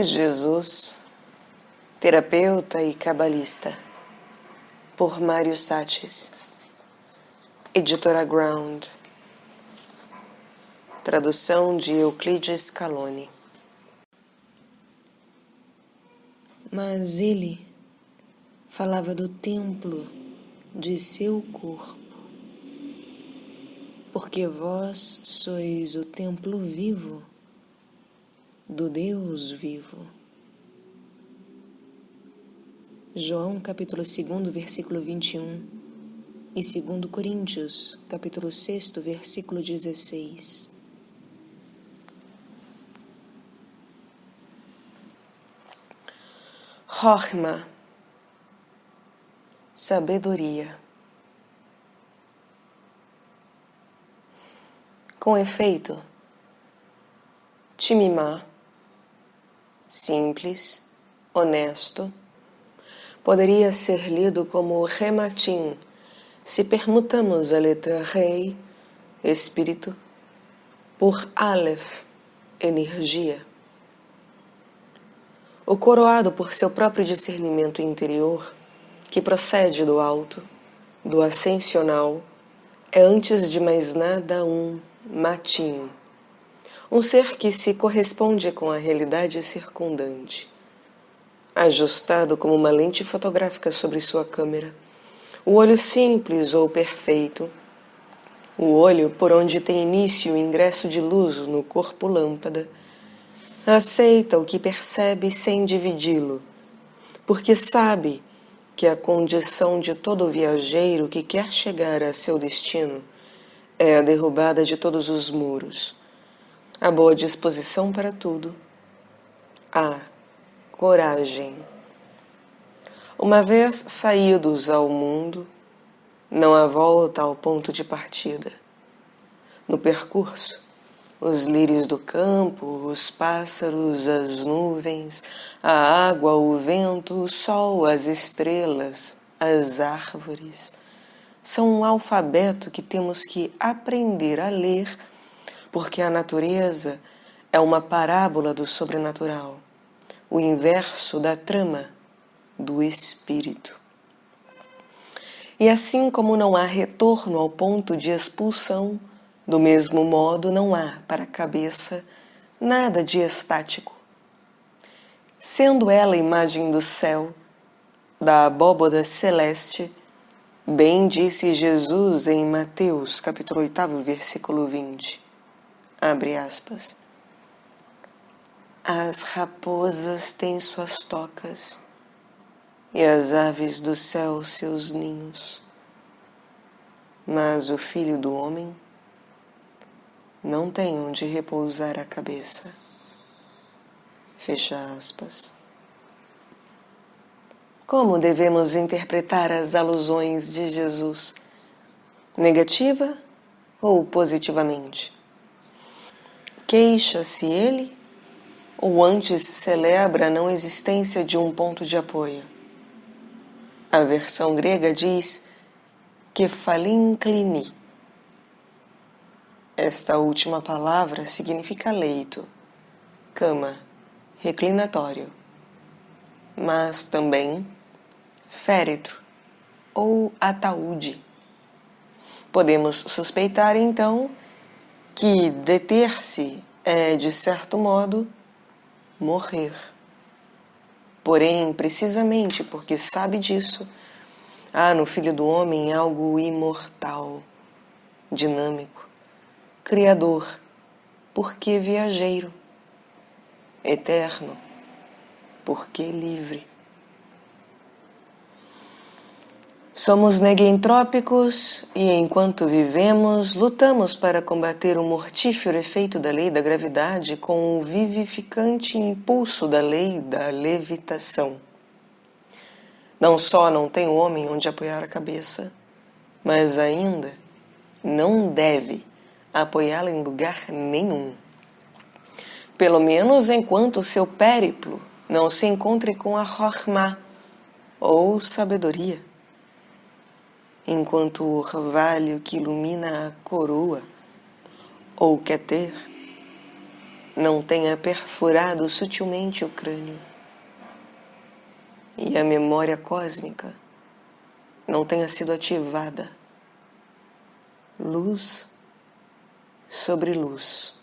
Jesus, terapeuta e cabalista, por Mário Satis, editora Ground, tradução de Euclides Caloni. Mas ele falava do templo de seu corpo, porque vós sois o templo vivo do Deus vivo. João capítulo 2, versículo 21 e 2 Coríntios capítulo 6, versículo 16. Chokhmah, sabedoria. Com efeito, Timimá, simples, honesto, poderia ser lido como Rematim, se permutamos a letra Rei, espírito, por Aleph, energia. O coroado por seu próprio discernimento interior, que procede do alto, do ascensional, é antes de mais nada um Matim, um ser que se corresponde com a realidade circundante, ajustado como uma lente fotográfica sobre sua câmera, o olho simples ou perfeito, o olho por onde tem início o ingresso de luz no corpo lâmpada, aceita o que percebe sem dividi-lo, porque sabe que a condição de todo viajeiro que quer chegar a seu destino é a derrubada de todos os muros, a boa disposição para tudo, a coragem. Uma vez saídos ao mundo, não há volta ao ponto de partida. No percurso, os lírios do campo, os pássaros, as nuvens, a água, o vento, o sol, as estrelas, as árvores, são um alfabeto que temos que aprender a ler, porque a natureza é uma parábola do sobrenatural, o inverso da trama do espírito. E assim como não há retorno ao ponto de expulsão, do mesmo modo não há para a cabeça nada de estático. Sendo ela a imagem do céu, da abóboda celeste, bem disse Jesus em Mateus, capítulo 8, versículo 20. Abre aspas. As raposas têm suas tocas, e as aves do céu seus ninhos. Mas o Filho do Homem não tem onde repousar a cabeça. Fecha aspas. Como devemos interpretar as alusões de Jesus? Negativa ou positivamente? Queixa-se ele ou antes celebra a não existência de um ponto de apoio? A versão grega diz kephalinclini. Esta última palavra significa leito, cama, reclinatório, mas também féretro ou ataúde. Podemos suspeitar, então, que deter-se é, de certo modo, morrer. Porém, precisamente porque sabe disso, há no Filho do Homem algo imortal, dinâmico, criador, porque viajeiro, eterno, porque livre. Somos negentrópicos e, enquanto vivemos, lutamos para combater o mortífero efeito da lei da gravidade com o vivificante impulso da lei da levitação. Não só não tem o homem onde apoiar a cabeça, mas ainda não deve apoiá-la em lugar nenhum. Pelo menos enquanto o seu périplo não se encontre com a Chokhmah, ou sabedoria. Enquanto o orvalho que ilumina a coroa, ou Keter, não tenha perfurado sutilmente o crânio e a memória cósmica não tenha sido ativada. Luz sobre luz.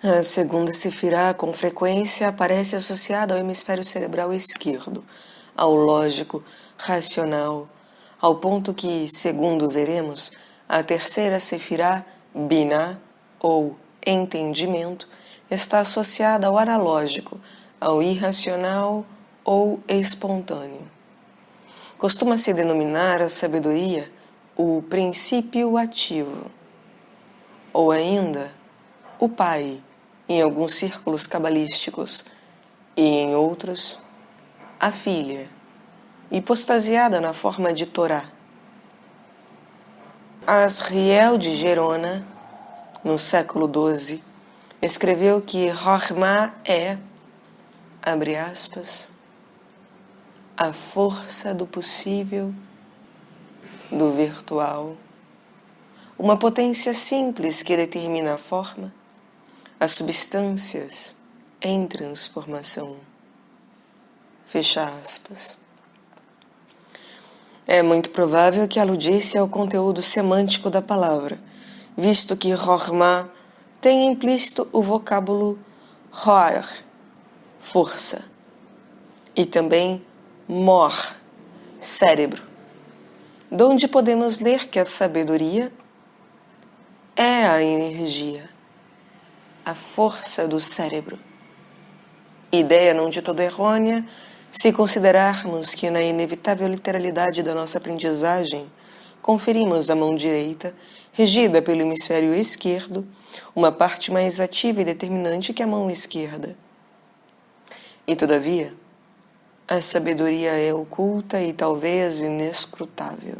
A segunda sefirá, com frequência, aparece associada ao hemisfério cerebral esquerdo, ao lógico, racional, ao ponto que, segundo veremos, a terceira sefirá, Biná, ou entendimento, está associada ao analógico, ao irracional ou espontâneo. Costuma-se denominar a sabedoria o princípio ativo, ou ainda o pai, em alguns círculos cabalísticos, e em outros, a filha, hipostasiada na forma de Torá. Asriel de Gerona, no século XII, escreveu que Chokhmah é, abre aspas, a força do possível, do virtual, uma potência simples que determina a forma, as substâncias em transformação. Fecha aspas. É muito provável que aludisse ao conteúdo semântico da palavra, visto que Chokhmah tem implícito o vocábulo Roar, força, e também Mor, cérebro, donde podemos ler que a sabedoria é a energia, a força do cérebro. Ideia não de todo errônea, se considerarmos que na inevitável literalidade da nossa aprendizagem conferimos à mão direita, regida pelo hemisfério esquerdo, uma parte mais ativa e determinante que a mão esquerda. E todavia, a sabedoria é oculta e talvez inescrutável,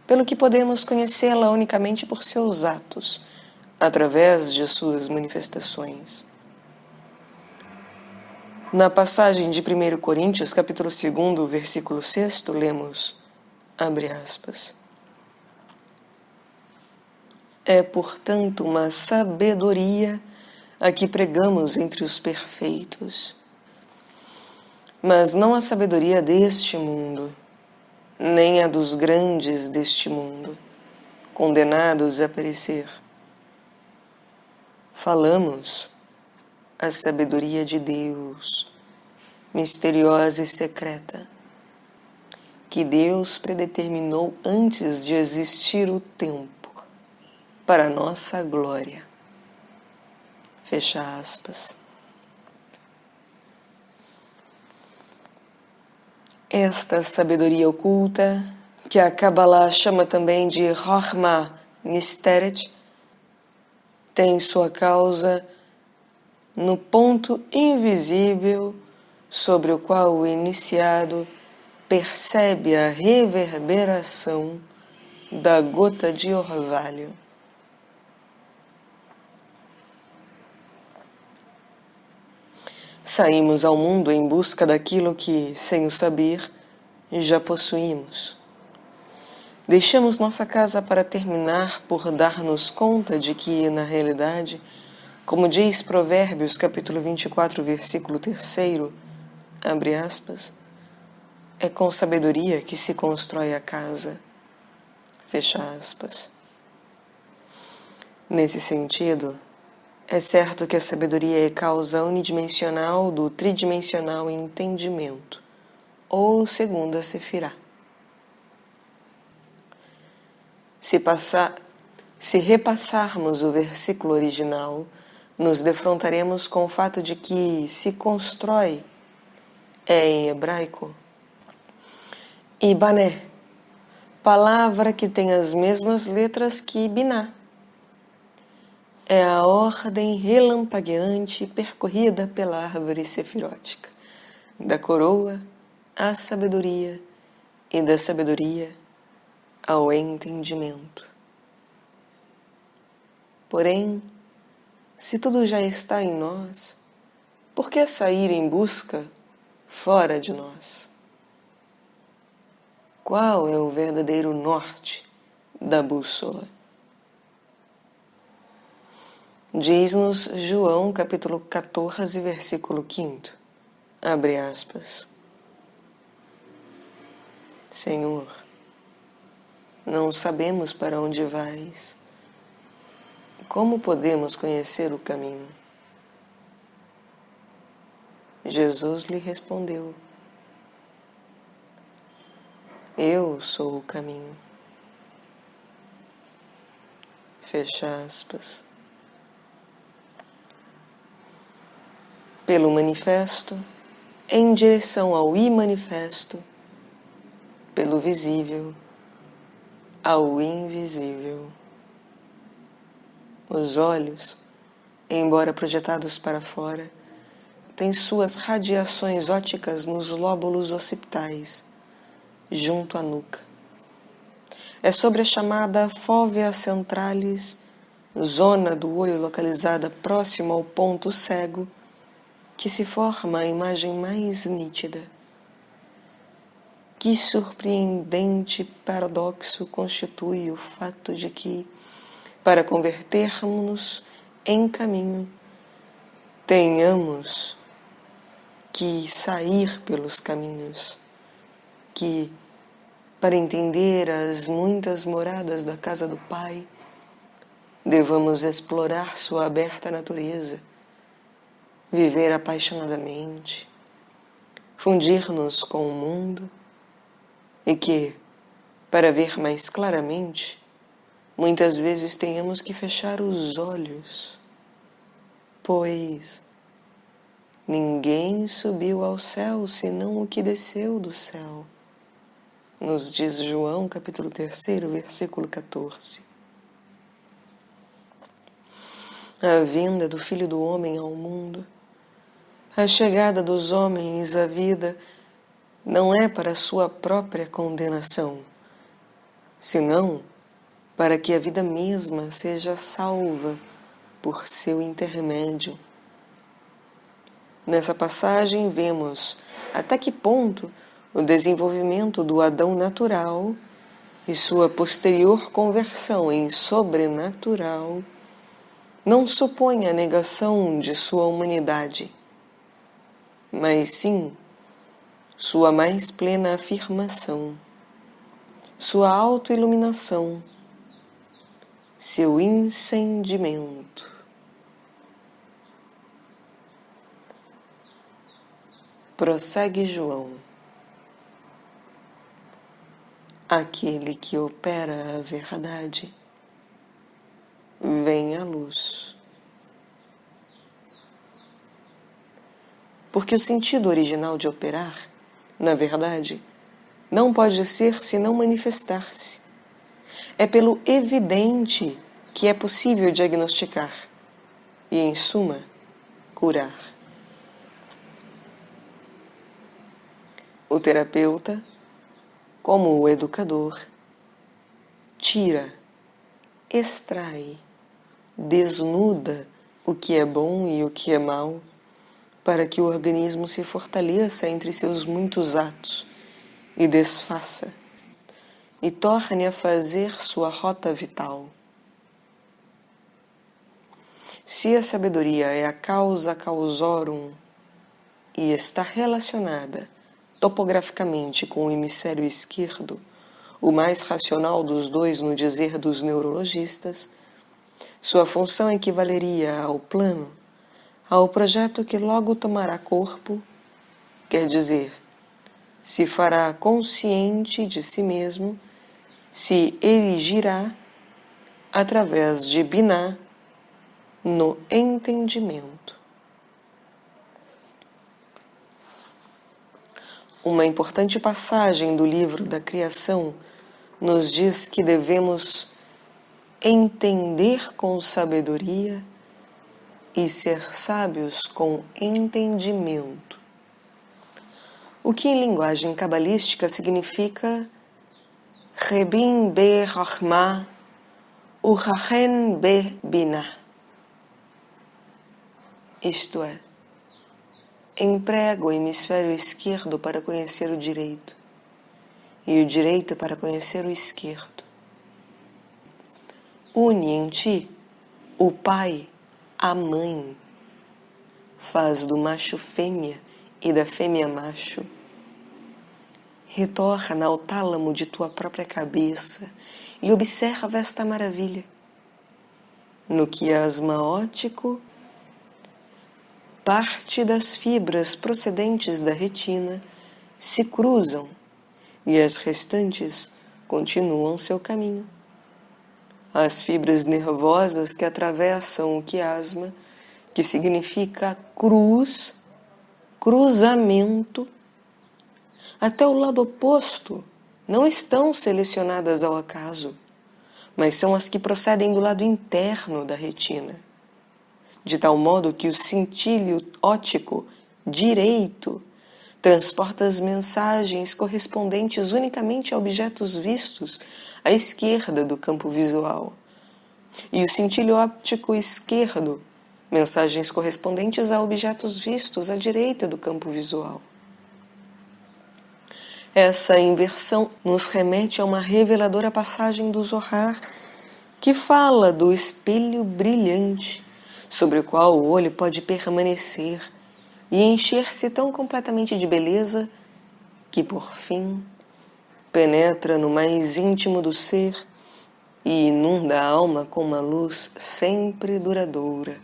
pelo que podemos conhecê-la unicamente por seus atos, através de suas manifestações. Na passagem de 1 Coríntios, capítulo 2, versículo 6, lemos, abre aspas, é, portanto, uma sabedoria a que pregamos entre os perfeitos, mas não a sabedoria deste mundo, nem a dos grandes deste mundo, condenados a perecer. Falamos a sabedoria de Deus, misteriosa e secreta, que Deus predeterminou antes de existir o tempo, para nossa glória. Fecha aspas. Esta sabedoria oculta, que a Kabbalah chama também de Chokhmah Nisteret, tem sua causa no ponto invisível sobre o qual o iniciado percebe a reverberação da gota de orvalho. Saímos ao mundo em busca daquilo que, sem o saber, já possuímos. Deixamos nossa casa para terminar por dar-nos conta de que, na realidade, como diz Provérbios, capítulo 24, versículo 3, abre aspas, é com sabedoria que se constrói a casa, fecha aspas. Nesse sentido, é certo que a sabedoria é causa unidimensional do tridimensional entendimento, ou segunda sefirá. Se repassarmos o versículo original, nos defrontaremos com o fato de que se constrói é em hebraico Ibané, palavra que tem as mesmas letras que Biná. É a ordem relampagueante percorrida pela árvore sefirótica, da coroa à sabedoria e da sabedoria ao entendimento. Porém, se tudo já está em nós, por que sair em busca fora de nós? Qual é o verdadeiro norte da bússola? Diz-nos João, capítulo 14, versículo 5. Abre aspas. Senhor, não sabemos para onde vais. Como podemos conhecer o caminho? Jesus lhe respondeu: Eu sou o caminho. Fecha aspas. Pelo manifesto, em direção ao imanifesto, pelo visível ao invisível. Os olhos, embora projetados para fora, têm suas radiações ópticas nos lóbulos occipitais, junto à nuca. É sobre a chamada fóvea centralis, zona do olho localizada próximo ao ponto cego, que se forma a imagem mais nítida. Que surpreendente paradoxo constitui o fato de que, para convertermos-nos em caminho, tenhamos que sair pelos caminhos, que, para entender as muitas moradas da casa do Pai, devamos explorar sua aberta natureza, viver apaixonadamente, fundir-nos com o mundo e que, para ver mais claramente, muitas vezes tenhamos que fechar os olhos, pois ninguém subiu ao céu senão o que desceu do céu, nos diz João, capítulo 3, versículo 14. A vinda do Filho do Homem ao mundo, a chegada dos homens à vida, não é para sua própria condenação, senão para que a vida mesma seja salva por seu intermédio. Nessa passagem vemos até que ponto o desenvolvimento do Adão natural e sua posterior conversão em sobrenatural não supõe a negação de sua humanidade, mas sim sua mais plena afirmação, sua autoiluminação, seu incendimento. Prossegue João. Aquele que opera a verdade vem à luz. Porque o sentido original de operar, na verdade, não pode ser senão manifestar-se. É pelo evidente que é possível diagnosticar e, em suma, curar. O terapeuta, como o educador, tira, extrai, desnuda o que é bom e o que é mal, para que o organismo se fortaleça entre seus muitos atos e desfaça, e torne a fazer sua rota vital. Se a sabedoria é a causa causorum e está relacionada topograficamente com o hemisfério esquerdo, o mais racional dos dois no dizer dos neurologistas, sua função equivaleria ao plano, ao projeto que logo tomará corpo, quer dizer, se fará consciente de si mesmo, se erigirá através de Binah no entendimento. Uma importante passagem do livro da Criação nos diz que devemos entender com sabedoria e ser sábios com entendimento. O que em linguagem cabalística significa Rebim be Rachma Urachen be Binah. Isto é, emprega o hemisfério esquerdo para conhecer o direito e o direito para conhecer o esquerdo. Une em ti o Pai a mãe, faz do macho fêmea e da fêmea macho. Retorna ao tálamo de tua própria cabeça e observa esta maravilha. No quiasma óptico, parte das fibras procedentes da retina se cruzam e as restantes continuam seu caminho. As fibras nervosas que atravessam o quiasma, que significa cruz, cruzamento, até o lado oposto, não estão selecionadas ao acaso, mas são as que procedem do lado interno da retina, de tal modo que o cintilho óptico direito transporta as mensagens correspondentes unicamente a objetos vistos à esquerda do campo visual, e o cintilho óptico esquerdo, mensagens correspondentes a objetos vistos à direita do campo visual. Essa inversão nos remete a uma reveladora passagem do Zohar que fala do espelho brilhante sobre o qual o olho pode permanecer e encher-se tão completamente de beleza que, por fim, penetra no mais íntimo do ser e inunda a alma com uma luz sempre duradoura.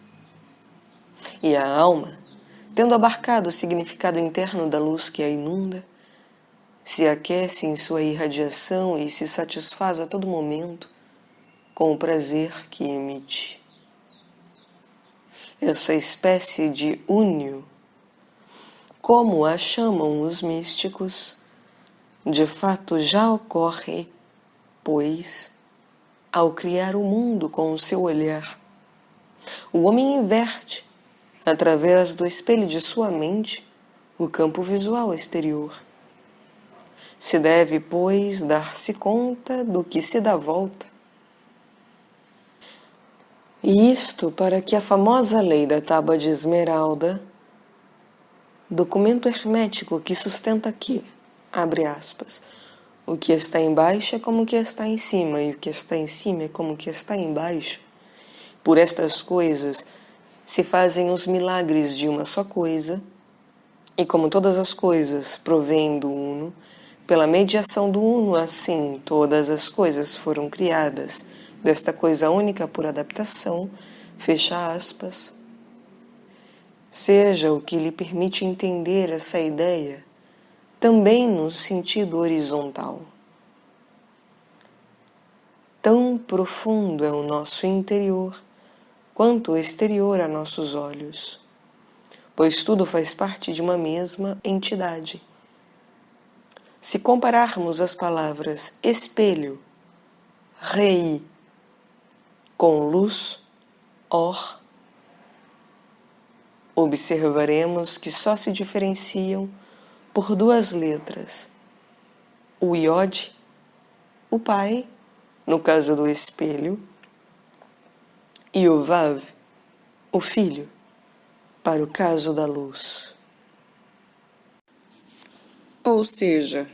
E a alma, tendo abarcado o significado interno da luz que a inunda, se aquece em sua irradiação e se satisfaz a todo momento com o prazer que emite. Essa espécie de únio, como a chamam os místicos, de fato já ocorre, pois, ao criar o mundo com o seu olhar, o homem inverte, através do espelho de sua mente, o campo visual exterior. Se deve, pois, dar-se conta do que se dá volta. E isto para que a famosa lei da tábua de esmeralda, documento hermético que sustenta que, abre aspas, o que está embaixo é como o que está em cima, e o que está em cima é como o que está embaixo. Por estas coisas se fazem os milagres de uma só coisa, e como todas as coisas provêm do Uno, pela mediação do Uno, assim, todas as coisas foram criadas desta coisa única por adaptação, fecha aspas. Seja o que lhe permite entender essa ideia, também no sentido horizontal. Tão profundo é o nosso interior, quanto o exterior a nossos olhos, pois tudo faz parte de uma mesma entidade. Se compararmos as palavras espelho, rei, com luz, or, observaremos que só se diferenciam por duas letras, o iod, o pai, no caso do espelho, e o vav, o filho, para o caso da luz. Ou seja,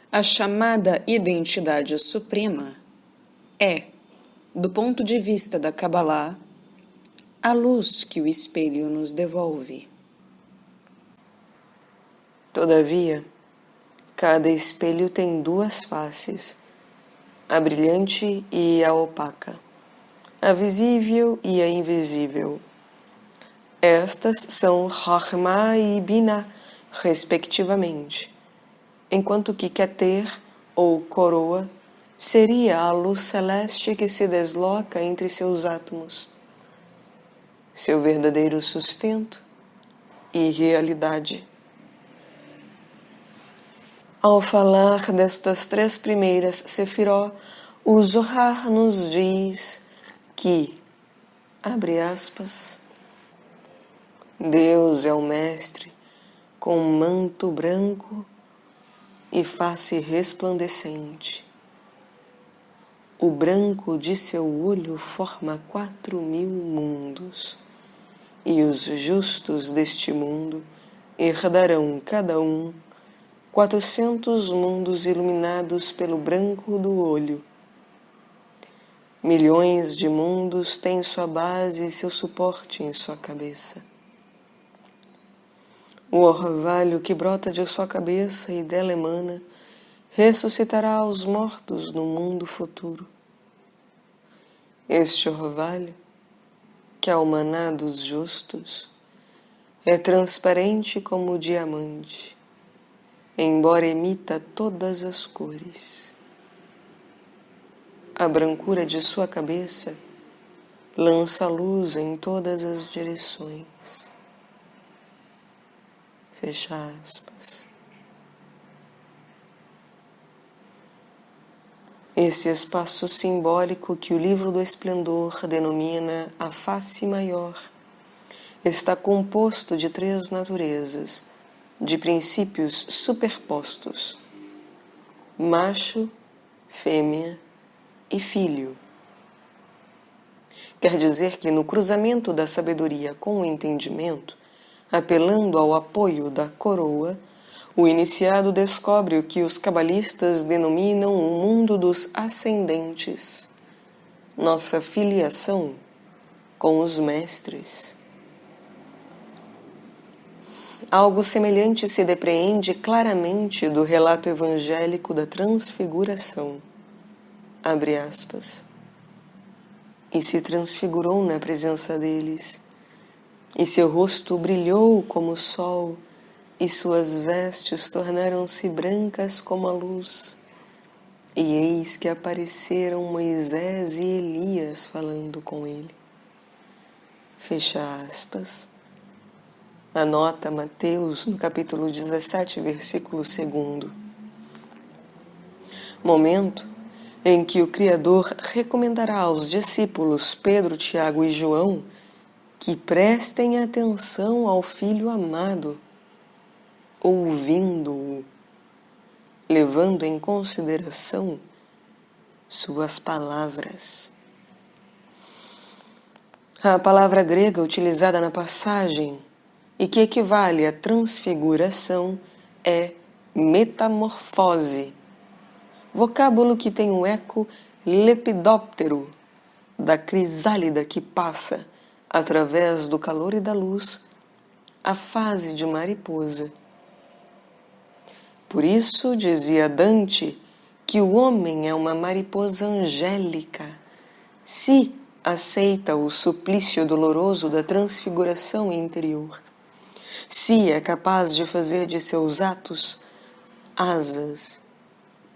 a chamada identidade suprema é, do ponto de vista da Kabbalah, a luz que o espelho nos devolve. Todavia, cada espelho tem duas faces, a brilhante e a opaca, a visível e a invisível. Estas são Chokhmah e Binah, respectivamente, enquanto que Keter, ou coroa, seria a luz celeste que se desloca entre seus átomos, seu verdadeiro sustento e realidade. Ao falar destas três primeiras Sefiró, o Zohar nos diz que, abre aspas, Deus é o mestre com um manto branco e face resplandecente. O branco de seu olho forma 4.000 mundos, e os justos deste mundo herdarão cada um 400 mundos iluminados pelo branco do olho. Milhões de mundos têm sua base e seu suporte em sua cabeça. O orvalho que brota de sua cabeça e dela emana ressuscitará os mortos no mundo futuro. Este orvalho, que é o maná dos justos, é transparente como o diamante, embora emita todas as cores. A brancura de sua cabeça lança luz em todas as direções. Fecha aspas. Esse espaço simbólico que o Livro do Esplendor denomina a face maior está composto de 3 naturezas, de princípios superpostos: macho, fêmea e filho. Quer dizer que no cruzamento da sabedoria com o entendimento, apelando ao apoio da coroa, o iniciado descobre o que os cabalistas denominam o mundo dos ascendentes, nossa filiação com os mestres. Algo semelhante se depreende claramente do relato evangélico da transfiguração. Abre aspas. E se transfigurou na presença deles, e seu rosto brilhou como o sol, e suas vestes tornaram-se brancas como a luz. E eis que apareceram Moisés e Elias falando com ele. Fecha aspas. Anota Mateus no capítulo 17, versículo 2. Momento em que o Criador recomendará aos discípulos Pedro, Tiago e João que prestem atenção ao Filho amado, ouvindo-o, levando em consideração suas palavras. A palavra grega utilizada na passagem e que equivale à transfiguração é metamorfose, vocábulo que tem um eco lepidóptero da crisálida que passa, através do calor e da luz, a fase de mariposa. Por isso, dizia Dante, que o homem é uma mariposa angélica, se aceita o suplício doloroso da transfiguração interior, se é capaz de fazer de seus atos asas,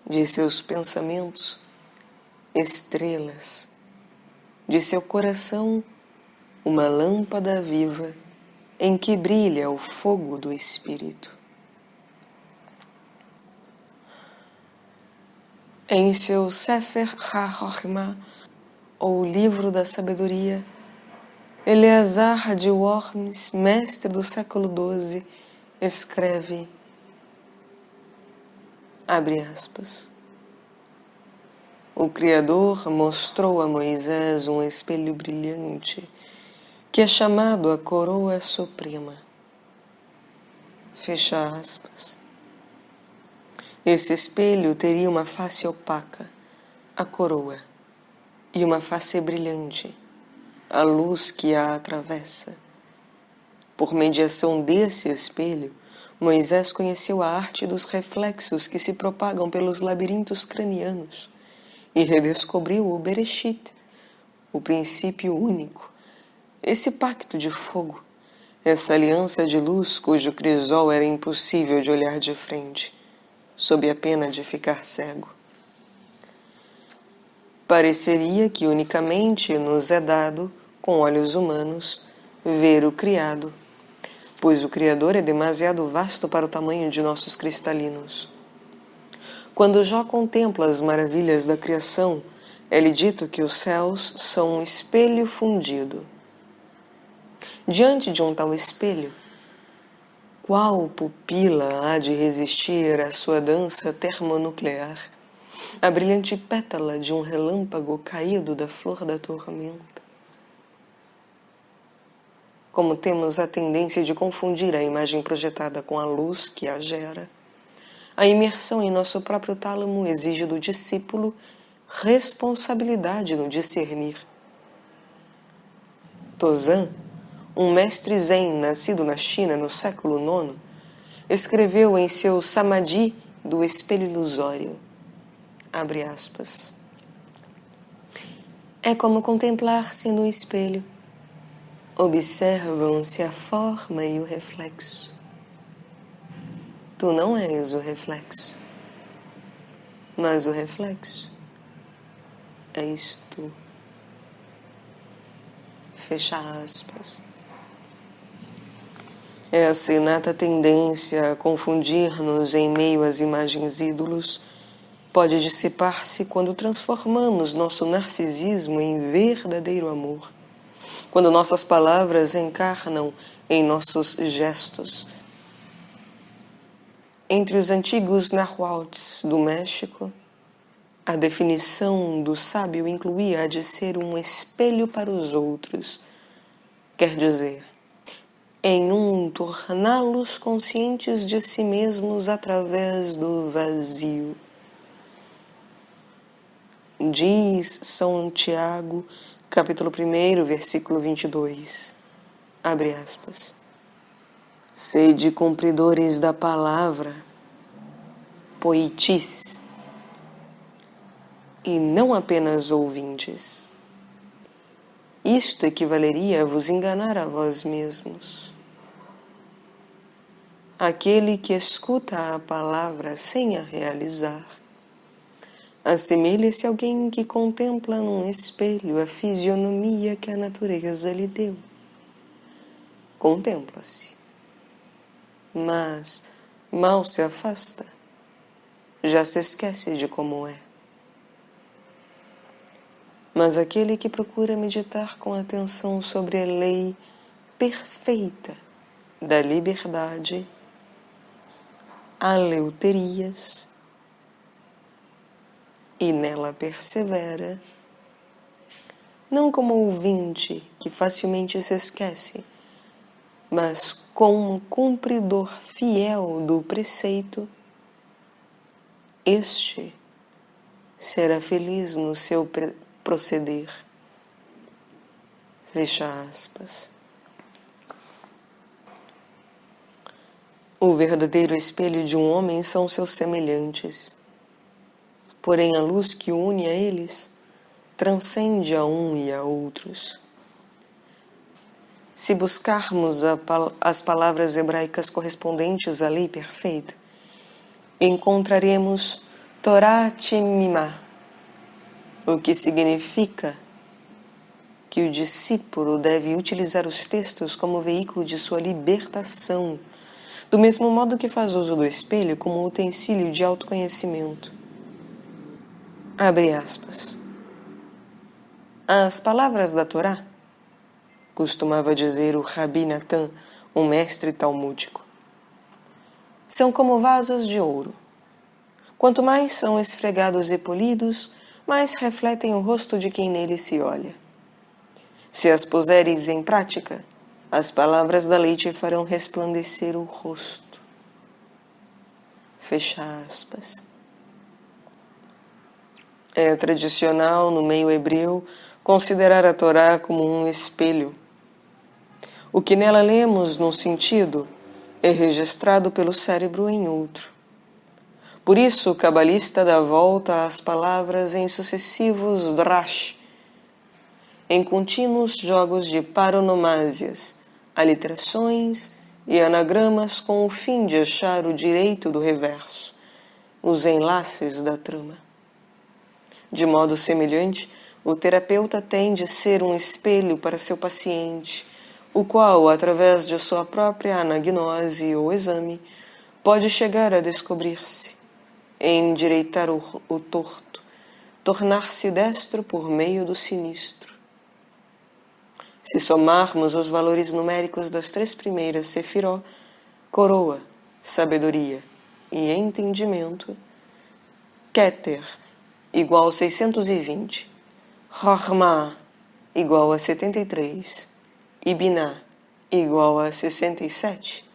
de seus pensamentos estrelas, de seu coração uma lâmpada viva em que brilha o fogo do Espírito. Em seu Sefer HaChokhmah, ou Livro da Sabedoria, Eleazar de Worms, mestre do século XII, escreve, abre aspas, o Criador mostrou a Moisés um espelho brilhante, que é chamado a coroa suprema. Fecha aspas. Esse espelho teria uma face opaca, a coroa, e uma face brilhante, a luz que a atravessa. Por mediação desse espelho, Moisés conheceu a arte dos reflexos que se propagam pelos labirintos cranianos e redescobriu o Bereshit, o princípio único, esse pacto de fogo, essa aliança de luz cujo crisol era impossível de olhar de frente, sob a pena de ficar cego. Pareceria que unicamente nos é dado, com olhos humanos, ver o criado, pois o Criador é demasiado vasto para o tamanho de nossos cristalinos. Quando Jó contempla as maravilhas da criação, é-lhe dito que os céus são um espelho fundido. Diante de um tal espelho, qual pupila há de resistir à sua dança termonuclear, a brilhante pétala de um relâmpago caído da flor da tormenta? Como temos a tendência de confundir a imagem projetada com a luz que a gera, a imersão em nosso próprio tálamo exige do discípulo responsabilidade no discernir. Tozan, um mestre zen nascido na China no século IX, escreveu em seu Samadhi do espelho ilusório, abre aspas, é como contemplar-se no espelho. Observam-se a forma e o reflexo. Tu não és o reflexo, mas o reflexo és tu. Fecha aspas. Essa inata tendência a confundir-nos em meio às imagens ídolos pode dissipar-se quando transformamos nosso narcisismo em verdadeiro amor, quando nossas palavras encarnam em nossos gestos. Entre os antigos nahuatls do México, a definição do sábio incluía a de ser um espelho para os outros, quer dizer, em torná-los conscientes de si mesmos através do vazio. Diz São Tiago, capítulo 1, versículo 22, abre aspas, sede cumpridores da palavra, poitis, e não apenas ouvintes. Isto equivaleria a vos enganar a vós mesmos. Aquele que escuta a palavra sem a realizar, assemelha-se a alguém que contempla num espelho a fisionomia que a natureza lhe deu. Contempla-se, mas mal se afasta, já se esquece de como é. Mas aquele que procura meditar com atenção sobre a lei perfeita da liberdade, aleuterias, e nela persevera, não como ouvinte que facilmente se esquece, mas como cumpridor fiel do preceito, este será feliz no seu proceder. Fecha aspas. O verdadeiro espelho de um homem são seus semelhantes. Porém, a luz que une a eles transcende a um e a outros. Se buscarmos as palavras hebraicas correspondentes à lei perfeita, encontraremos Torah Timimá, o que significa que o discípulo deve utilizar os textos como veículo de sua libertação, do mesmo modo que faz uso do espelho como utensílio de autoconhecimento. Abre aspas. As palavras da Torá, costumava dizer o Rabi Natan, um mestre talmúdico, são como vasos de ouro. Quanto mais são esfregados e polidos, mais refletem o rosto de quem neles se olha. Se as puseres em prática, as palavras da lei te farão resplandecer o rosto. Fecha aspas. É tradicional, no meio hebreu, considerar a Torá como um espelho. O que nela lemos num sentido é registrado pelo cérebro em outro. Por isso, o cabalista dá volta às palavras em sucessivos drash, em contínuos jogos de paronomásias, aliterações e anagramas com o fim de achar o direito do reverso, os enlaces da trama. De modo semelhante, o terapeuta tem de ser um espelho para seu paciente, o qual, através de sua própria anagnose ou exame, pode chegar a descobrir-se, endireitar o torto, tornar-se destro por meio do sinistro. Se somarmos os valores numéricos das 3 primeiras sefiró, coroa, sabedoria e entendimento, Keter igual a 620, Chokhmah igual a 73 e Binah igual a 67,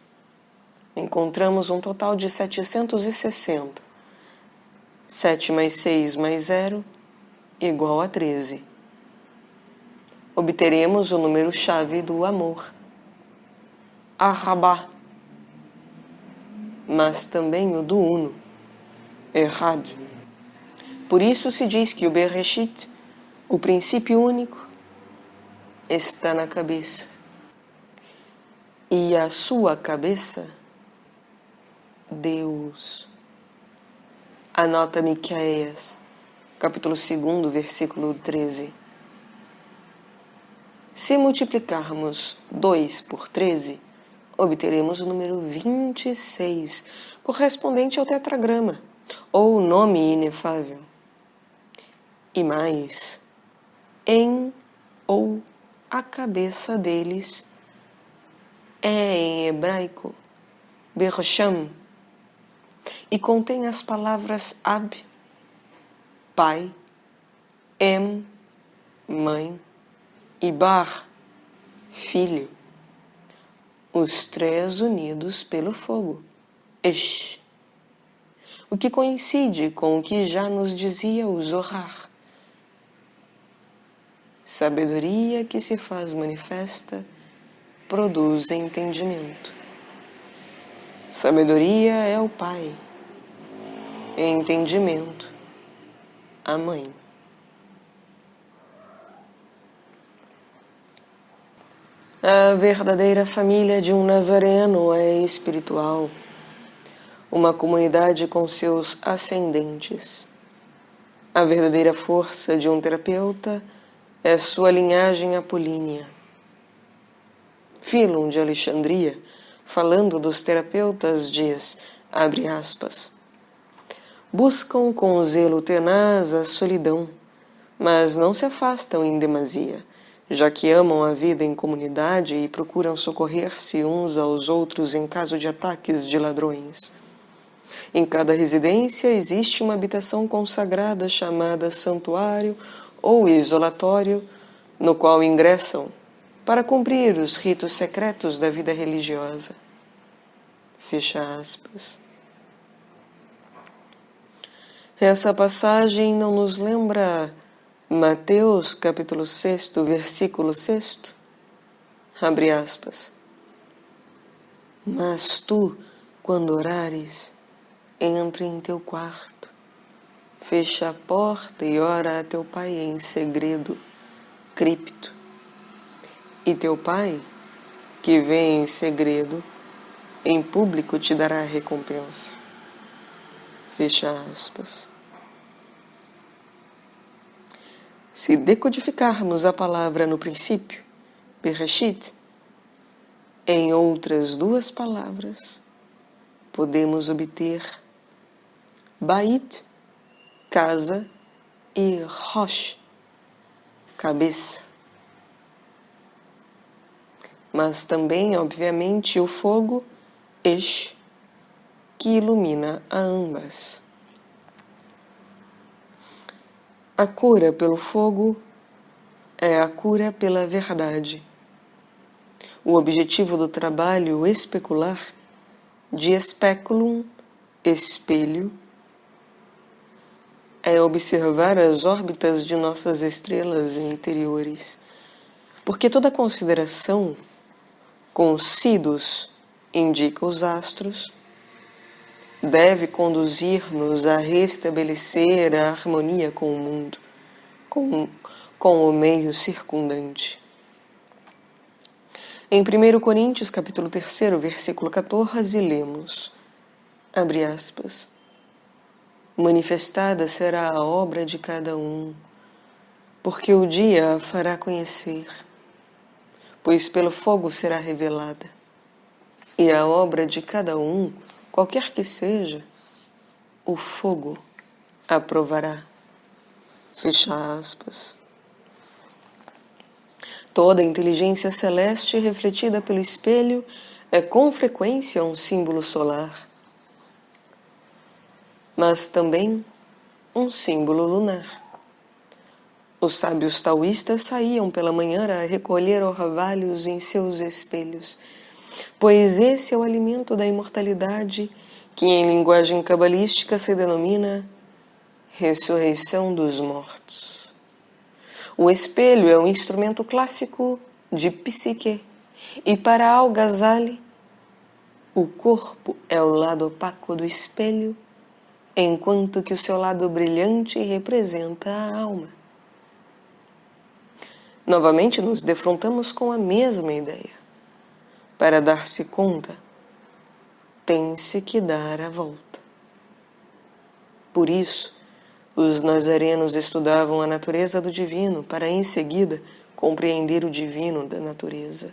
encontramos um total de 760. 7 mais 6 mais 0 igual a 13. Obteremos o número-chave do amor, Arrabá, mas também o do Uno, Errad. Por isso se diz que o Bereshit, o princípio único, está na cabeça. E a sua cabeça, Deus. Anota Miqueias, capítulo 2, versículo 13. Se multiplicarmos 2 por 13, obteremos o número 26, correspondente ao tetragrama, ou nome inefável. E mais, em ou a cabeça deles é em hebraico Bersham, e contém as palavras Ab, pai, Em, mãe, e Bar, filho, os três unidos pelo fogo, Esh, o que coincide com o que já nos dizia o Zohar. Sabedoria que se faz manifesta produz entendimento. Sabedoria é o pai, entendimento, a mãe. A verdadeira família de um nazareno é espiritual, uma comunidade com seus ascendentes. A verdadeira força de um terapeuta é sua linhagem apolínea. Fílon de Alexandria, falando dos terapeutas, diz, abre aspas, buscam com zelo tenaz a solidão, mas não se afastam em demasia, já que amam a vida em comunidade e procuram socorrer-se uns aos outros em caso de ataques de ladrões. Em cada residência existe uma habitação consagrada chamada santuário ou isolatório, no qual ingressam para cumprir os ritos secretos da vida religiosa. Fecha aspas. Essa passagem não nos lembra Mateus, capítulo 6, versículo 6? Abre aspas. Mas tu, quando orares, entra em teu quarto, fecha a porta e ora a teu pai em segredo, cripto. E teu pai, que vê em segredo, em público te dará recompensa. Fecha aspas. Se decodificarmos a palavra no princípio, Bereshit, em outras duas palavras, podemos obter Bait, casa, e Rosh, cabeça. Mas também, obviamente, o fogo, Esh, que ilumina a ambas. A cura pelo fogo é a cura pela verdade. O objetivo do trabalho especular, de speculum, espelho, é observar as órbitas de nossas estrelas interiores, porque toda consideração com Sidus indica os astros, deve conduzir-nos a restabelecer a harmonia com o mundo, com o meio circundante. Em 1 Coríntios, capítulo 3, versículo 14, lemos, abre aspas, manifestada será a obra de cada um, porque o dia a fará conhecer, pois pelo fogo será revelada, e a obra de cada um, qualquer que seja, o fogo aprovará. Fecha aspas. Toda inteligência celeste refletida pelo espelho é com frequência um símbolo solar, mas também um símbolo lunar. Os sábios taoístas saíam pela manhã a recolher orvalhos em seus espelhos, pois esse é o alimento da imortalidade que em linguagem cabalística se denomina ressurreição dos mortos. O espelho é um instrumento clássico de psique, e para Al-Ghazali, o corpo é o lado opaco do espelho, enquanto que o seu lado brilhante representa a alma. Novamente nos defrontamos com a mesma ideia. Para dar-se conta, tem-se que dar a volta. Por isso, os nazarenos estudavam a natureza do divino para, em seguida, compreender o divino da natureza.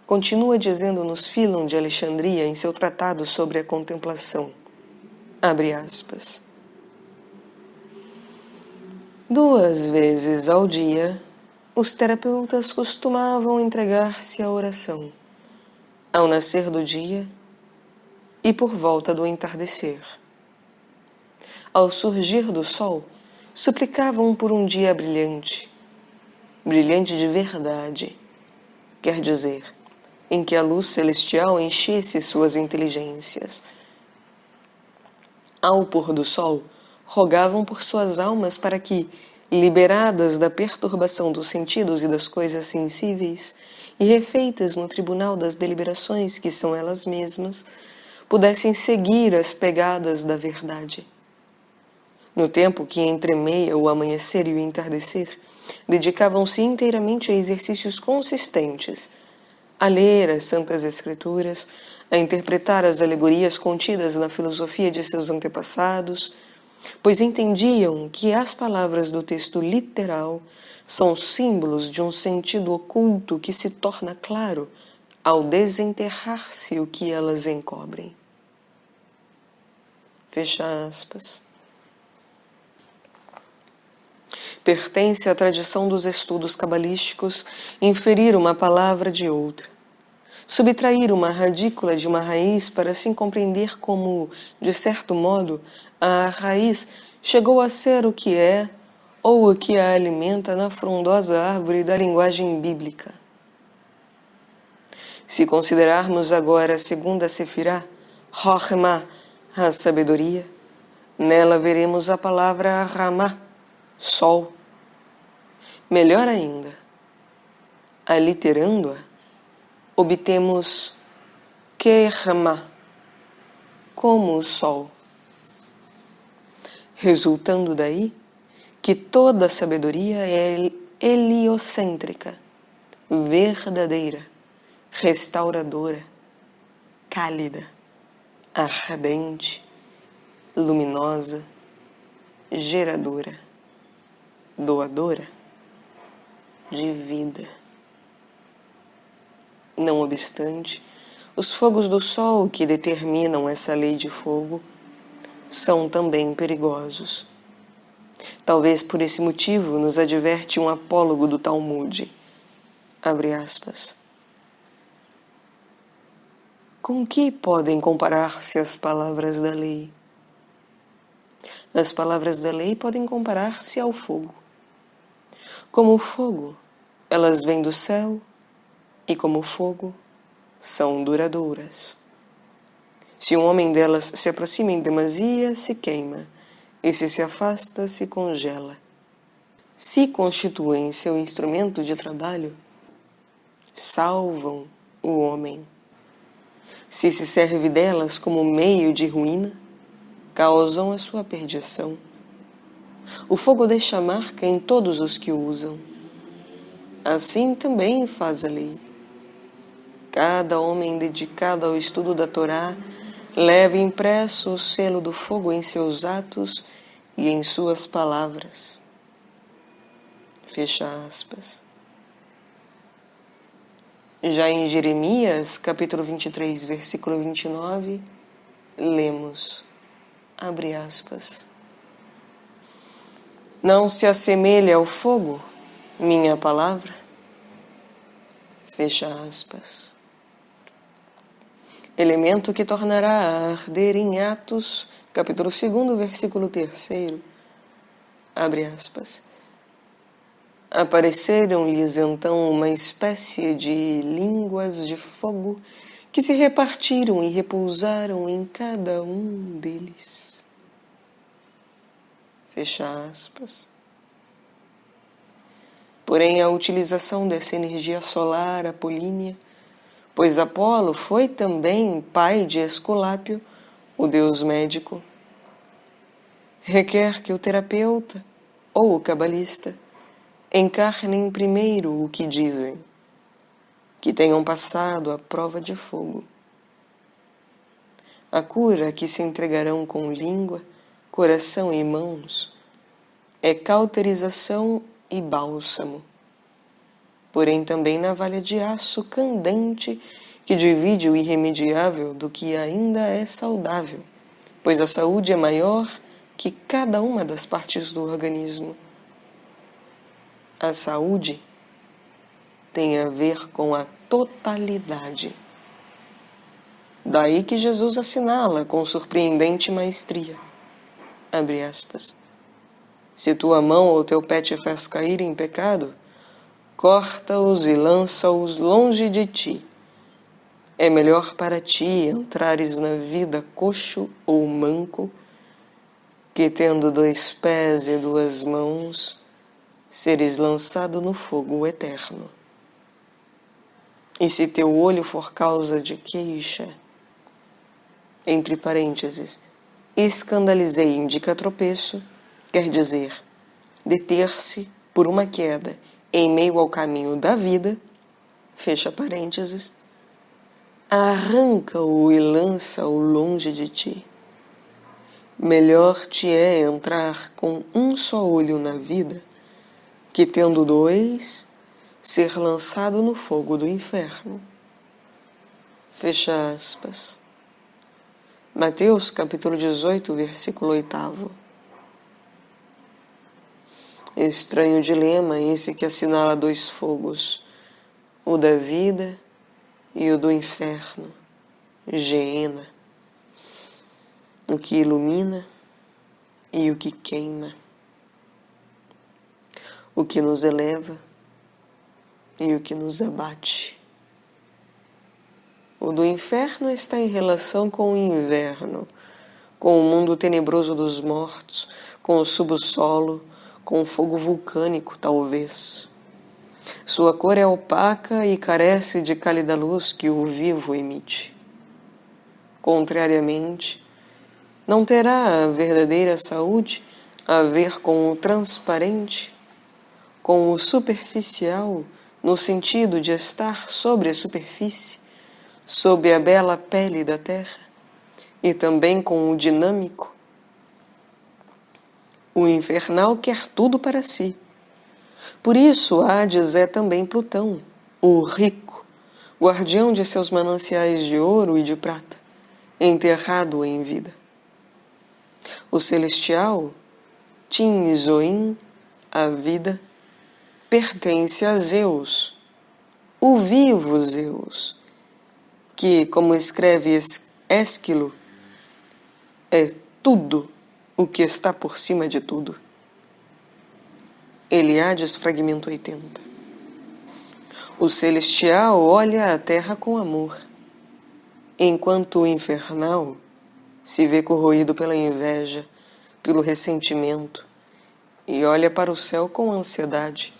Continua dizendo-nos Fílon de Alexandria em seu tratado sobre a contemplação. Abre aspas. 2 vezes ao dia, os terapeutas costumavam entregar-se à oração, ao nascer do dia e por volta do entardecer. Ao surgir do sol, suplicavam por um dia brilhante, brilhante de verdade, quer dizer, em que a luz celestial enchesse suas inteligências. Ao pôr do sol, rogavam por suas almas para que, liberadas da perturbação dos sentidos e das coisas sensíveis, e refeitas no tribunal das deliberações que são elas mesmas, pudessem seguir as pegadas da verdade. No tempo que entremeia o amanhecer e o entardecer, dedicavam-se inteiramente a exercícios consistentes, a ler as Santas Escrituras, a interpretar as alegorias contidas na filosofia de seus antepassados, pois entendiam que as palavras do texto literal são símbolos de um sentido oculto que se torna claro ao desenterrar-se o que elas encobrem. Fecha aspas. Pertence à tradição dos estudos cabalísticos inferir uma palavra de outra, subtrair uma radícula de uma raiz para assim compreender como, de certo modo, a raiz chegou a ser o que é ou o que a alimenta na frondosa árvore da linguagem bíblica. Se considerarmos agora a segunda sefirá, Chokhmah, a sabedoria, nela veremos a palavra Ramá, sol. Melhor ainda, aliterando-a, obtemos Kehmah, como o sol. Resultando daí que toda sabedoria é heliocêntrica, verdadeira, restauradora, cálida, ardente, luminosa, geradora, doadora de vida. Não obstante, os fogos do sol que determinam essa lei de fogo são também perigosos. Talvez por esse motivo nos adverte um apólogo do Talmud. Abre aspas. Com que podem comparar-se as palavras da lei? As palavras da lei podem comparar-se ao fogo. Como o fogo, elas vêm do céu, e como o fogo, são duradouras. Se um homem delas se aproxima em demasia, se queima, e se afasta, se congela. Se constituem seu instrumento de trabalho, salvam o homem. Se serve delas como meio de ruína, causam a sua perdição. O fogo deixa marca em todos os que o usam. Assim também faz a lei. Cada homem dedicado ao estudo da Torá leva impresso o selo do fogo em seus atos e em suas palavras. Fecha aspas. Já em Jeremias, capítulo 23, versículo 29, lemos, abre aspas, não se assemelha ao fogo, minha palavra, fecha aspas. Elemento que tornará a arder em Atos, capítulo 2, versículo 3, abre aspas. Apareceram-lhes então uma espécie de línguas de fogo que se repartiram e repousaram em cada um deles. Fecha aspas. porém a utilização dessa energia solar apolínea, pois Apolo foi também pai de Esculápio, o deus médico, requer que o terapeuta ou o cabalista encarnem primeiro o que dizem, que tenham passado a prova de fogo. A cura a que se entregarão com língua, coração e mãos é cauterização e bálsamo, porém também navalha de aço candente que divide o irremediável do que ainda é saudável, pois a saúde é maior que cada uma das partes do organismo. A saúde tem a ver com a totalidade. Daí que Jesus assinala com surpreendente maestria, abre aspas, se tua mão ou teu pé te faz cair em pecado, corta-os e lança-os longe de ti. É melhor para ti entrares na vida coxo ou manco, que tendo 2 pés e 2 mãos, seres lançado no fogo eterno. E se teu olho for causa de queixa, entre parênteses, escandalizei indica tropeço, quer dizer, deter-se por uma queda em meio ao caminho da vida, fecha parênteses, arranca-o e lança-o longe de ti. Melhor te é entrar com um só olho na vida, que tendo 2, ser lançado no fogo do inferno. Fecha aspas. Mateus capítulo 18, versículo 8. Estranho dilema esse que assinala 2 fogos, o da vida e o do inferno, Geena, o que ilumina e o que queima, o que nos eleva e o que nos abate. O do inferno está em relação com o inverno, com o mundo tenebroso dos mortos, com o subsolo, com o fogo vulcânico, talvez. Sua cor é opaca e carece de cálida luz que o vivo emite. Contrariamente, não terá a verdadeira saúde a ver com o transparente, com o superficial, no sentido de estar sobre a superfície, sob a bela pele da terra, e também com o dinâmico. O infernal quer tudo para si. Por isso, Hades é também Plutão, o rico, guardião de seus mananciais de ouro e de prata, enterrado em vida. O celestial, Tin Zoin, a vida, pertence a Zeus, o vivo Zeus, que, como escreve Ésquilo, é tudo o que está por cima de tudo. Eliades, fragmento 80. O celestial olha a terra com amor, enquanto o infernal se vê corroído pela inveja, pelo ressentimento, e olha para o céu com ansiedade.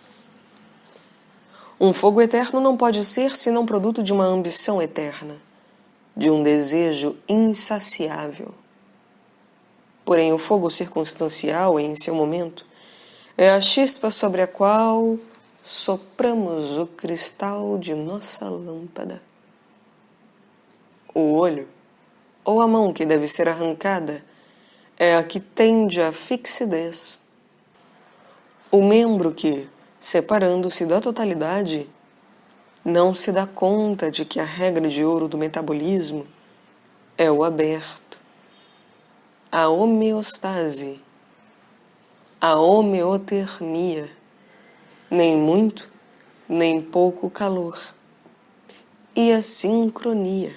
Um fogo eterno não pode ser senão produto de uma ambição eterna, de um desejo insaciável. Porém, o fogo circunstancial, em seu momento, é a chispa sobre a qual sopramos o cristal de nossa lâmpada. O olho, ou a mão que deve ser arrancada, é a que tende à fixidez. O membro que, separando-se da totalidade, não se dá conta de que a regra de ouro do metabolismo é o aberto, a homeostase, a homeotermia, nem muito, nem pouco calor, e a sincronia.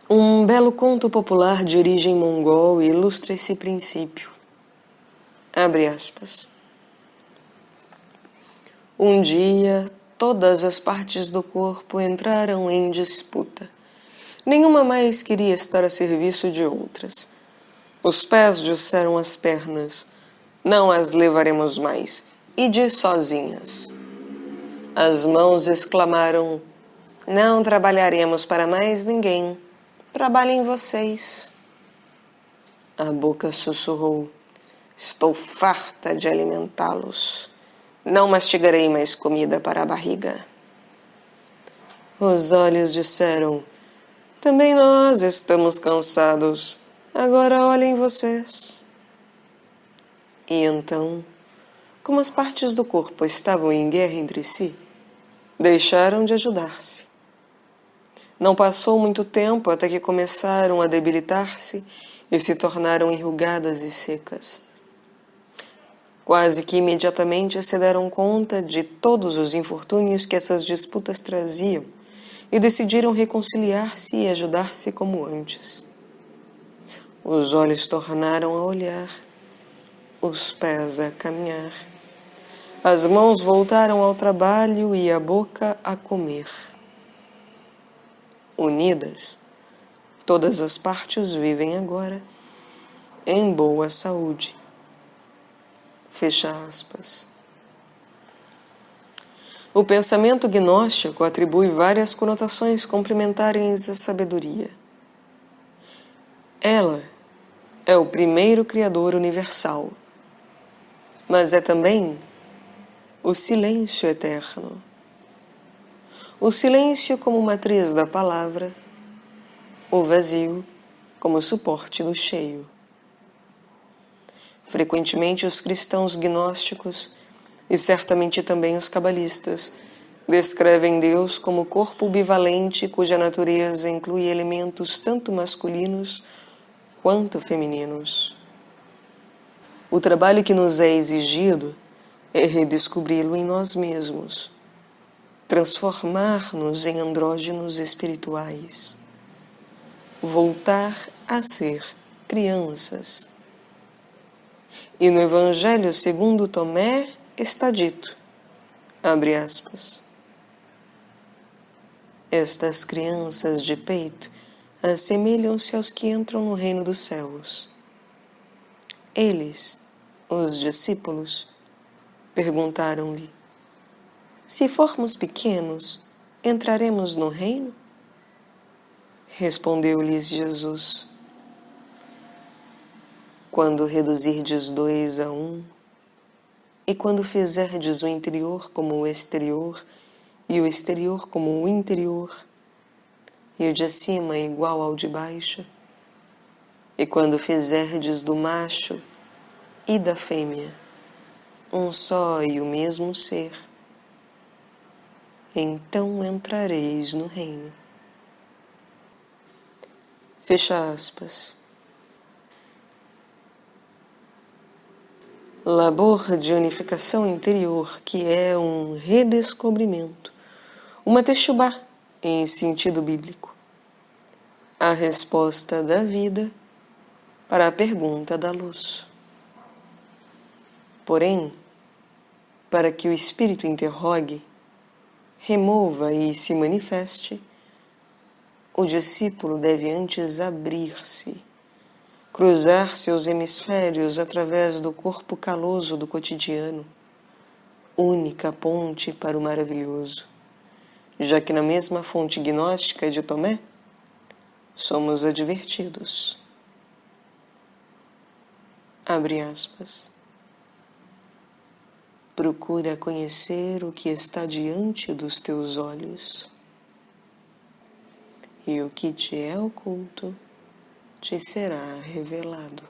Um belo conto popular de origem mongol ilustra esse princípio. Abre aspas. Um dia, todas as partes do corpo entraram em disputa. Nenhuma mais queria estar a serviço de outras. Os pés disseram às pernas, Não as levaremos mais. Ide sozinhas. As mãos exclamaram: não trabalharemos para mais ninguém. Trabalhem vocês. A boca sussurrou: estou farta de alimentá-los. Não mastigarei mais comida para a barriga. Os olhos disseram: também nós estamos cansados. Agora olhem vocês. E então, como as partes do corpo estavam em guerra entre si, deixaram de ajudar-se. Não passou muito tempo até que começaram a debilitar-se e se tornaram enrugadas e secas. Quase que imediatamente se deram conta de todos os infortúnios que essas disputas traziam e decidiram reconciliar-se e ajudar-se como antes. Os olhos tornaram a olhar, os pés a caminhar, as mãos voltaram ao trabalho e a boca a comer. Unidas, todas as partes vivem agora em boa saúde. Fecha aspas. O pensamento gnóstico atribui várias conotações complementares à sabedoria. Ela é o primeiro Criador universal, mas é também o silêncio eterno. O silêncio como matriz da palavra, o vazio como suporte do cheio. Frequentemente os cristãos gnósticos, e certamente também os cabalistas, descrevem Deus como corpo bivalente cuja natureza inclui elementos tanto masculinos quanto femininos. O trabalho que nos é exigido é redescobri-lo em nós mesmos, transformar-nos em andrógenos espirituais, voltar a ser crianças. E no Evangelho segundo Tomé está dito, abre aspas, estas crianças de peito assemelham-se aos que entram no reino dos céus. Eles, os discípulos, perguntaram-lhe, se formos pequenos, entraremos no reino? Respondeu-lhes Jesus, quando reduzirdes 2 a 1, e quando fizerdes o interior como o exterior, e o exterior como o interior, e o de cima igual ao de baixo, e quando fizerdes do macho e da fêmea um só e o mesmo ser, então entrareis no reino. Fecha aspas. Labor de unificação interior que é um redescobrimento, uma techubá em sentido bíblico, a resposta da vida para a pergunta da luz. Porém, para que o espírito interrogue, remova e se manifeste, o discípulo deve antes abrir-se, cruzar seus hemisférios através do corpo caloso do cotidiano, única ponte para o maravilhoso, já que na mesma fonte gnóstica de Tomé, somos advertidos. Abre aspas. Procura conhecer o que está diante dos teus olhos, e o que te é oculto te será revelado.